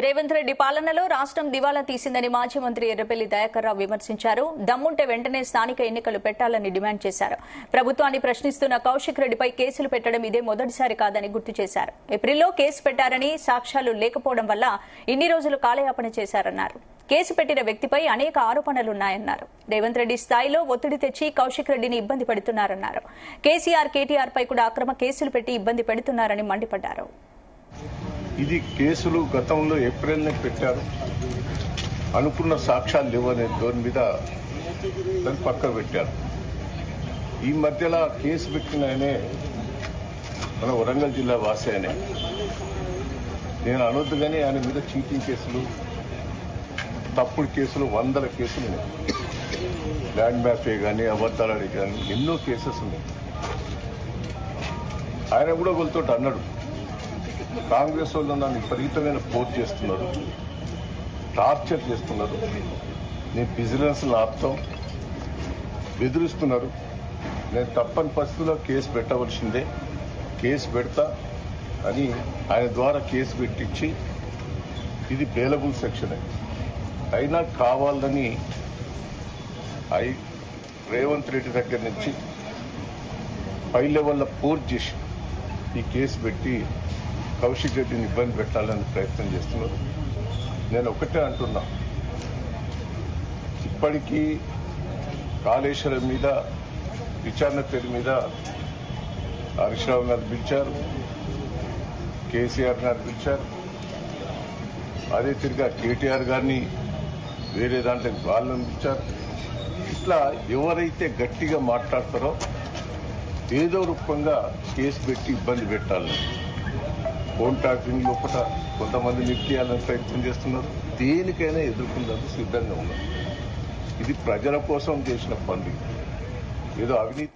రేవంత్ రెడ్డి పాలనలో రాష్ట్రం దివాలా తీసిందని మాజీ మంత్రి ఎర్రబెల్లి దయాకర్ రావు విమర్శించారు. దమ్ముంటే వెంటనే స్థానిక ఎన్నికలు పెట్టాలని డిమాండ్ చేశారు. ప్రభుత్వాన్ని ప్రశ్నిస్తున్న కౌశిక్ రెడ్డిపై కేసులు పెట్టడం ఇదే మొదటిసారి కాదని గుర్తు చేశారు. ఏప్రిల్లో కేసు పెట్టారని, సాక్ష్యాలు లేకపోవడం వల్ల ఇన్ని రోజులు కాలయాపన చేశారన్నారు. కేసు పెట్టిన వ్యక్తిపై అనేక ఆరోపణలున్నాయన్నారు. రేవంత్ రెడ్డి స్థాయిలో ఒత్తిడి తెచ్చి కౌశిక్ రెడ్డిని ఇబ్బంది పెడుతున్నారన్నారు. కేసీఆర్, కేటీఆర్ పై కూడా అక్రమ కేసులు పెట్టి ఇబ్బంది పెడుతున్నారని మండిపడ్డారు. ఇది కేసులు గతంలో ఏప్రిల్నే పెట్టారు, అనుకున్న సాక్ష్యాలు లేవనే దాని మీద దాన్ని పక్క పెట్టారు. ఈ మధ్యలో కేసు పెట్టిన ఆయనే మన వరంగల్ జిల్లా వాసి ఆయనే. నేను అనొద్దు కానీ ఆయన మీద చీటింగ్ కేసులు, తప్పుడు కేసులు, 100 కేసులు ఉన్నాయి. ల్యాండ్ మ్యాఫే కానీ, అబద్దాలని కానీ ఎన్నో కేసెస్ ఉన్నాయి. ఆయన కూడా వాళ్ళతో అన్నాడు, కాంగ్రెస్ వాళ్ళు నన్ను విపరీతమైన పోస్ట్ చేస్తున్నారు, టార్చర్ చేస్తున్నారు, నేను బిజినెస్ ఆపుతాం, బెదిరిస్తున్నారు, నేను తప్పని పరిస్థితుల్లో కేసు పెట్టవలసిందే, కేసు పెడతా అని ఆయన ద్వారా కేసు పెట్టించి ఇది బెయిలబుల్ సెక్షన్ అయినా కావాలని రేవంత్ రెడ్డి దగ్గర నుంచి పై లెవెల్లో ఫోర్స్ చేసి ఈ కేసు పెట్టి కౌశిక్ రెడ్డిని ఇబ్బంది పెట్టాలని ప్రయత్నం చేస్తున్నారు. నేను ఒకటే అంటున్నా, ఇప్పటికీ కాళేశ్వరం మీద విచారణ పేరు మీద హరీష్ రావు గారు పిలిచారు, కేసీఆర్ గారు పిలిచారు, అదే తిరిగా కేటీఆర్ గారిని వేరే దాంట్లో వాళ్ళని పిలిచారు. ఇట్లా ఎవరైతే గట్టిగా మాట్లాడతారో ఏదో రూపంగా కేసు పెట్టి ఇబ్బంది పెట్టాలని, ఫోన్ ట్యాపింగ్ లోపల కొంతమంది నిలిపేయాలని ప్రయత్నం చేస్తున్నారు. దేనికైనా ఎదుర్కొనేందుకు సిద్ధంగా ఉన్నారు. ఇది ప్రజల కోసం చేసిన పని, ఏదో అవినీతి